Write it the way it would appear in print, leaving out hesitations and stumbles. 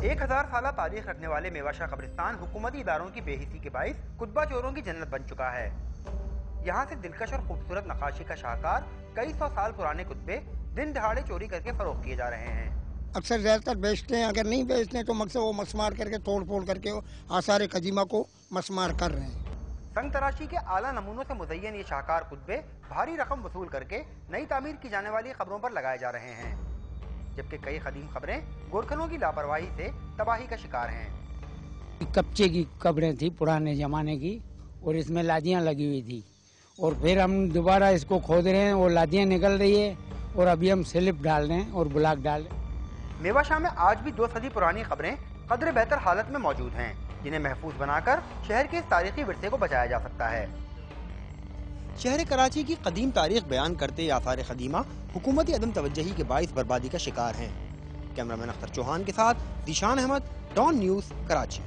1000 साल तारीख रखने वाले मेवाशाह कब्रिस्तान हुकूमती इदारों की बेहिसी के बाइस कुतबा चोरों की जन्नत बन चुका है। यहाँ से दिलकश और खूबसूरत नक्काशी का शाहकार कई सौ साल पुराने कुतबे दिन दहाड़े चोरी करके फरोख्त किए जा रहे हैं। अक्सर ज़्यादातर बेचते हैं, अगर नहीं बेचते हैं तो मकसद वो मसमार करके तोड़ फोड़ करके आसार कदीमा को मसमार कर रहे हैं। संग तराशी के आला नमूनों से मुज़य्यन ये शाहकार कुतबे भारी रकम वसूल करके नई तामीर की जाने वाली खबरों पर लगाए जा रहे हैं, जबकि कई कदीम खबरें गोरखनों की लापरवाही से तबाही का शिकार हैं। कच्चे की कब्रें थी पुराने ज़माने की, और इसमें लादियाँ लगी हुई थी, और फिर हम दोबारा इसको खोद रहे हैं, वो लादियाँ निकल रही है, और अभी हम स्लिप डाल रहे हैं और ब्लॉक डाल रहे हैं। मेवाशाह में आज भी 2 सदी पुरानी खबरें कदर बेहतर हालत में मौजूद हैं, जिन्हें महफूज बनाकर शहर के इस तारीखी विरसे को बचाया जा सकता है। शहर कराची की कदीम तारीख बयान करते आसार कदीमा हुकूमती अदम तवज्जही के बाइस बर्बादी का शिकार हैं। कैमरामैन अख्तर चौहान के साथ ज़ीशान अहमद, डॉन न्यूज़, कराची।